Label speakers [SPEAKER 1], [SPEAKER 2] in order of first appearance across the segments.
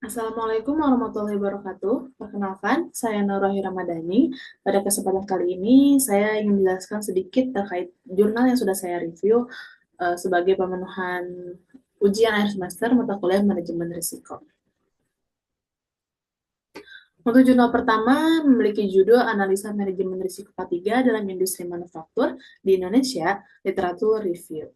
[SPEAKER 1] Assalamualaikum warahmatullahi wabarakatuh. Perkenalkan, saya Nurrohi Ramadhani. Pada kesempatan kali ini, saya ingin menjelaskan sedikit terkait jurnal yang sudah saya review sebagai pemenuhan ujian akhir semester mata kuliah manajemen risiko. Untuk jurnal pertama memiliki judul Analisa Manajemen Risiko K3 dalam Industri Manufaktur di Indonesia, Literatur Review.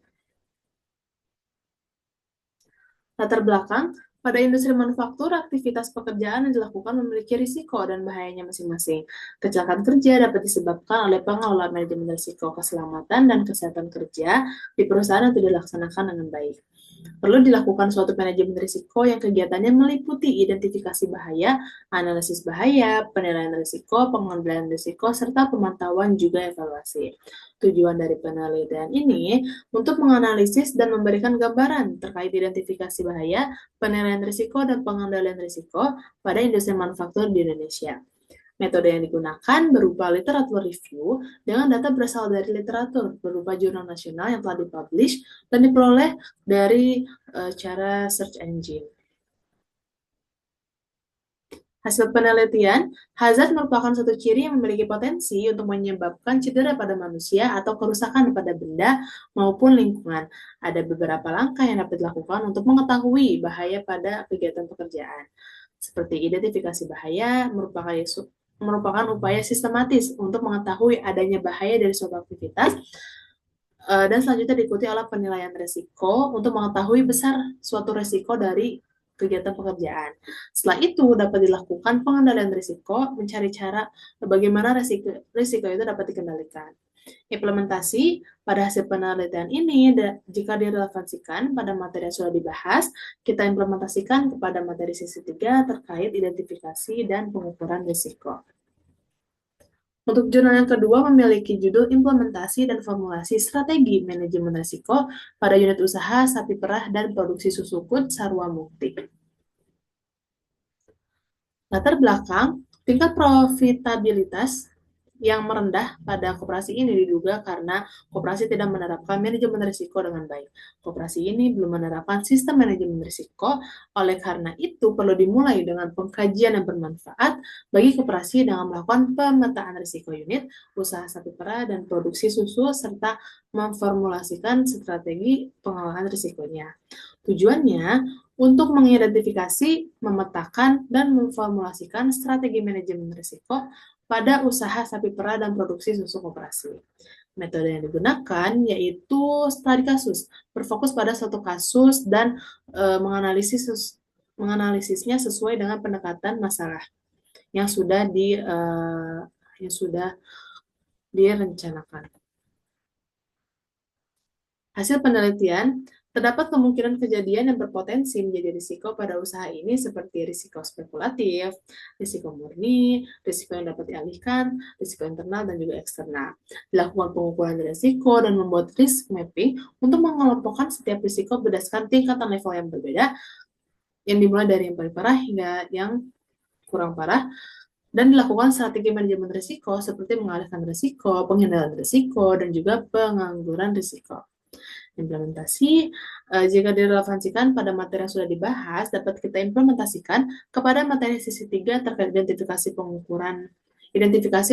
[SPEAKER 1] Latar belakang, pada industri manufaktur, aktivitas pekerjaan yang dilakukan memiliki risiko dan bahayanya masing-masing. Kecelakaan kerja dapat disebabkan oleh pengelolaan manajemen risiko keselamatan dan kesehatan kerja di perusahaan yang tidak dilaksanakan dengan baik. Perlu dilakukan suatu manajemen risiko yang kegiatannya meliputi identifikasi bahaya, analisis bahaya, penilaian risiko, pengendalian risiko, serta pemantauan juga evaluasi. Tujuan dari penelitian ini untuk menganalisis dan memberikan gambaran terkait identifikasi bahaya, penilaian risiko, dan pengendalian risiko pada industri manufaktur di Indonesia. Metode yang digunakan berupa literatur review dengan data berasal dari literatur berupa jurnal nasional yang telah dipublish dan diperoleh dari cara search engine. Hasil penelitian, hazard merupakan suatu ciri yang memiliki potensi untuk menyebabkan cedera pada manusia atau kerusakan pada benda maupun lingkungan. Ada beberapa langkah yang dapat dilakukan untuk mengetahui bahaya pada kegiatan pekerjaan. Seperti identifikasi bahaya merupakan upaya sistematis untuk mengetahui adanya bahaya dari suatu aktivitas dan selanjutnya diikuti oleh penilaian risiko untuk mengetahui besar suatu risiko dari kegiatan pekerjaan. Setelah itu dapat dilakukan pengendalian risiko, mencari cara bagaimana risiko itu dapat dikendalikan. Implementasi pada hasil penelitian ini, jika direlevansikan pada materi yang sudah dibahas, kita implementasikan kepada materi sesi 3 terkait identifikasi dan pengukuran risiko. Untuk jurnal yang kedua memiliki judul Implementasi dan Formulasi Strategi Manajemen Risiko pada Unit Usaha Sapi Perah dan Produksi Susu Kut Sarwa Mukti. Latar belakang, tingkat profitabilitas yang merendah pada koperasi ini diduga karena koperasi tidak menerapkan manajemen risiko dengan baik. Koperasi ini belum menerapkan sistem manajemen risiko, oleh karena itu perlu dimulai dengan pengkajian yang bermanfaat bagi koperasi dengan melakukan pemetaan risiko unit, usaha sapi perah, dan produksi susu, serta memformulasikan strategi pengelolaan risikonya. Tujuannya untuk mengidentifikasi, memetakan, dan memformulasikan strategi manajemen risiko pada usaha sapi perah dan produksi susu koperasi. Metode yang digunakan yaitu studi kasus, berfokus pada suatu kasus dan menganalisisnya sesuai dengan pendekatan masalah yang sudah direncanakan. Hasil penelitian, terdapat kemungkinan kejadian yang berpotensi menjadi risiko pada usaha ini seperti risiko spekulatif, risiko murni, risiko yang dapat dialihkan, risiko internal dan juga eksternal. Dilakukan pengukuran risiko dan membuat risk mapping untuk mengelompokkan setiap risiko berdasarkan tingkatan level yang berbeda, yang dimulai dari yang paling parah hingga yang kurang parah, dan dilakukan strategi manajemen risiko seperti mengalihkan risiko, pengendalian risiko, dan juga pengangguran risiko. Implementasi, jika direlevansikan pada materi yang sudah dibahas, dapat kita implementasikan kepada materi sesi 3 terkait identifikasi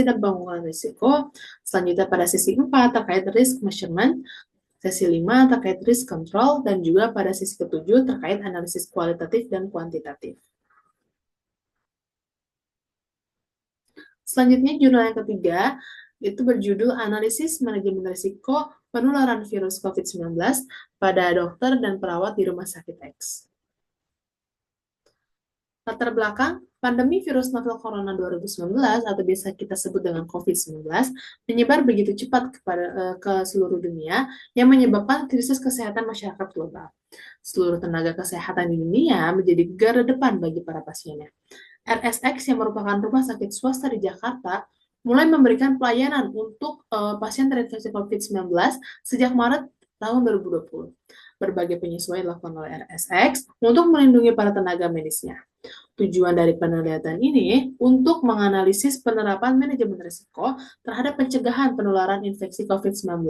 [SPEAKER 1] dan pengukuran risiko, selanjutnya pada sesi 4 terkait risk measurement, sesi 5 terkait risk control, dan juga pada sesi ke-7 terkait analisis kualitatif dan kuantitatif. Selanjutnya, jurnal yang ketiga, itu berjudul Analisis Manajemen Risiko Penularan Virus COVID-19 pada Dokter dan Perawat di Rumah Sakit X. Latar belakang, pandemi virus novel corona 2019 atau biasa kita sebut dengan COVID-19 menyebar begitu cepat ke seluruh dunia yang menyebabkan krisis kesehatan masyarakat global. Seluruh tenaga kesehatan di dunia menjadi garda depan bagi para pasiennya. RSX yang merupakan rumah sakit swasta di Jakarta mulai memberikan pelayanan untuk pasien terinfeksi COVID-19 sejak Maret tahun 2020. Berbagai penyesuaian dilakukan oleh RSX untuk melindungi para tenaga medisnya. Tujuan dari penelitian ini untuk menganalisis penerapan manajemen risiko terhadap pencegahan penularan infeksi COVID-19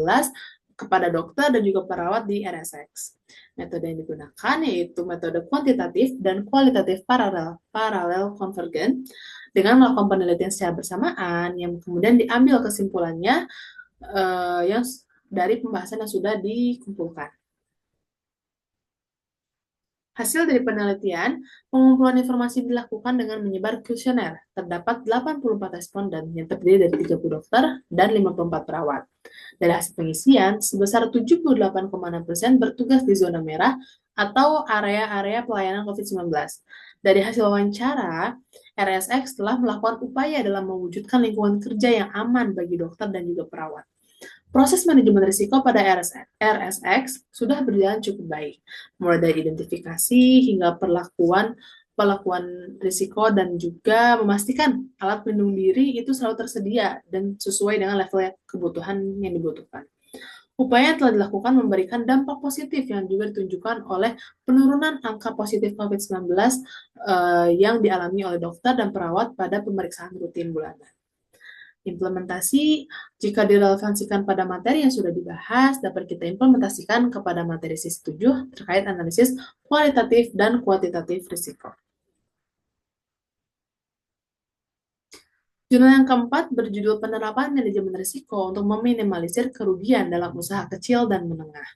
[SPEAKER 1] kepada dokter dan juga perawat di RSX. Metode yang digunakan yaitu metode kuantitatif dan kualitatif paralel konvergen dengan melakukan penelitian secara bersamaan yang kemudian diambil kesimpulannya yang dari pembahasan yang sudah dikumpulkan. Hasil dari penelitian, pengumpulan informasi dilakukan dengan menyebar kuesioner. Terdapat 84 responden yang terdiri dari 30 dokter dan 54 perawat. Dari hasil pengisian, sebesar 78,6% bertugas di zona merah atau area-area pelayanan COVID-19. Dari hasil wawancara, RSX telah melakukan upaya dalam mewujudkan lingkungan kerja yang aman bagi dokter dan juga perawat. Proses manajemen risiko pada RSX sudah berjalan cukup baik, mulai dari identifikasi hingga perlakuan risiko dan juga memastikan alat pelindung diri itu selalu tersedia dan sesuai dengan level kebutuhan yang dibutuhkan. Upaya yang telah dilakukan memberikan dampak positif yang juga ditunjukkan oleh penurunan angka positif COVID-19 yang dialami oleh dokter dan perawat pada pemeriksaan rutin bulanan. Implementasi, jika direlevansikan pada materi yang sudah dibahas, dapat kita implementasikan kepada materi sesi 7 terkait analisis kualitatif dan kuantitatif risiko. Jurnal yang keempat berjudul Penerapan Manajemen Risiko untuk Meminimalisir Kerugian dalam Usaha Kecil dan Menengah.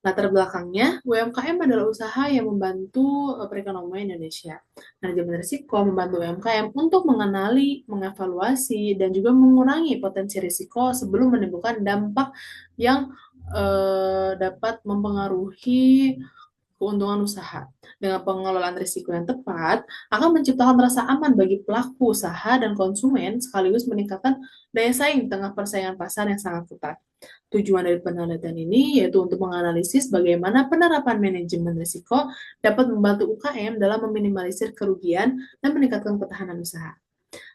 [SPEAKER 1] Latar belakangnya, UMKM adalah usaha yang membantu perekonomian Indonesia. Manajemen risiko membantu UMKM untuk mengenali, mengevaluasi, dan juga mengurangi potensi risiko sebelum menimbulkan dampak yang dapat mempengaruhi keuntungan usaha. Dengan pengelolaan risiko yang tepat, akan menciptakan rasa aman bagi pelaku usaha dan konsumen, sekaligus meningkatkan daya saing di tengah persaingan pasar yang sangat ketat. Tujuan dari penelitian ini yaitu untuk menganalisis bagaimana penerapan manajemen risiko dapat membantu UKM dalam meminimalisir kerugian dan meningkatkan ketahanan usaha.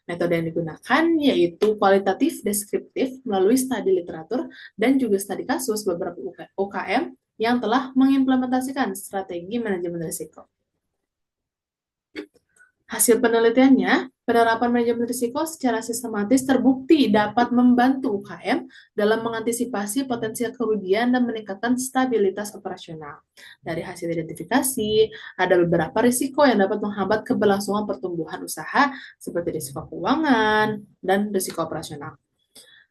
[SPEAKER 1] Metode yang digunakan yaitu kualitatif deskriptif melalui studi literatur dan juga studi kasus beberapa UKM yang telah mengimplementasikan strategi manajemen risiko. Hasil penelitiannya, penerapan manajemen risiko secara sistematis terbukti dapat membantu UKM dalam mengantisipasi potensial kerugian dan meningkatkan stabilitas operasional. Dari hasil identifikasi, ada beberapa risiko yang dapat menghambat keberlangsungan pertumbuhan usaha, seperti risiko keuangan dan risiko operasional.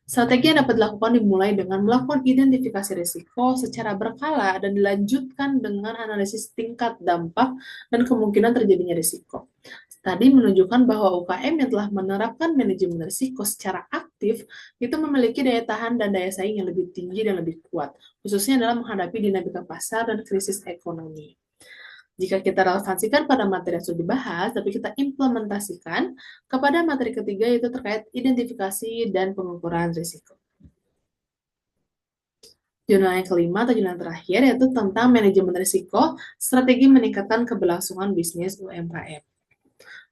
[SPEAKER 1] Strategi yang dapat dilakukan dimulai dengan melakukan identifikasi risiko secara berkala dan dilanjutkan dengan analisis tingkat dampak dan kemungkinan terjadinya risiko. Studi menunjukkan bahwa UKM yang telah menerapkan manajemen risiko secara aktif itu memiliki daya tahan dan daya saing yang lebih tinggi dan lebih kuat, khususnya dalam menghadapi dinamika pasar dan krisis ekonomi. Jika kita relevansikan pada materi yang sudah dibahas, tapi kita implementasikan kepada materi ketiga yaitu terkait identifikasi dan pengukuran risiko. Jurnal yang kelima atau jurnal yang terakhir yaitu tentang manajemen risiko, strategi meningkatkan keberlangsungan bisnis UMKM.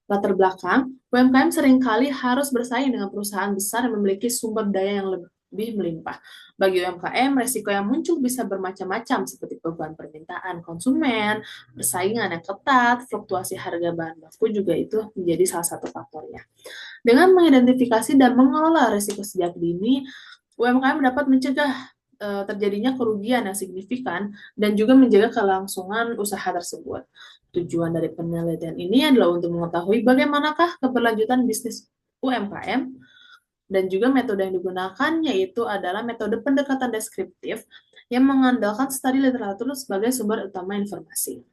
[SPEAKER 1] Latar belakang, UMKM seringkali harus bersaing dengan perusahaan besar yang memiliki sumber daya yang lebih melimpah. Bagi UMKM, resiko yang muncul bisa bermacam-macam seperti perubahan permintaan konsumen, persaingan yang ketat, fluktuasi harga bahan baku juga itu menjadi salah satu faktornya. Dengan mengidentifikasi dan mengelola risiko sejak dini, UMKM dapat mencegah terjadinya kerugian yang signifikan dan juga menjaga kelangsungan usaha tersebut. Tujuan dari penelitian ini adalah untuk mengetahui bagaimanakah keberlanjutan bisnis UMKM dan juga metode yang digunakan yaitu adalah metode pendekatan deskriptif yang mengandalkan studi literatur sebagai sumber utama informasi.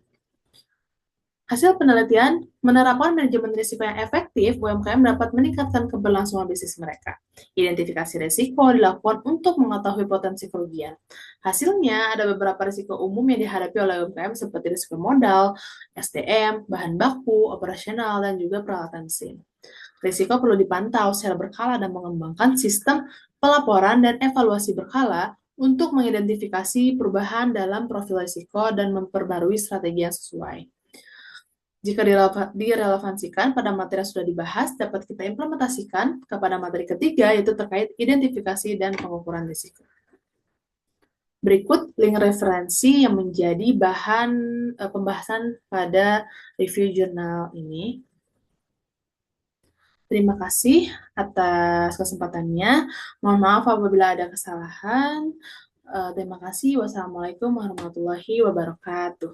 [SPEAKER 1] Hasil penelitian menerapkan manajemen risiko yang efektif, UMKM dapat meningkatkan keberlangsungan bisnis mereka. Identifikasi risiko dilakukan untuk mengetahui potensi kerugian. Hasilnya, ada beberapa risiko umum yang dihadapi oleh UMKM seperti risiko modal, SDM, bahan baku, operasional, dan juga peralatan SIM. Risiko perlu dipantau secara berkala dan mengembangkan sistem pelaporan dan evaluasi berkala untuk mengidentifikasi perubahan dalam profil risiko dan memperbarui strategi yang sesuai. Jika direlevansikan pada materi yang sudah dibahas, dapat kita implementasikan kepada materi ketiga, yaitu terkait identifikasi dan pengukuran risiko. Berikut link referensi yang menjadi bahan pembahasan pada review jurnal ini. Terima kasih atas kesempatannya. Mohon maaf apabila ada kesalahan. Terima kasih. Wassalamualaikum warahmatullahi wabarakatuh.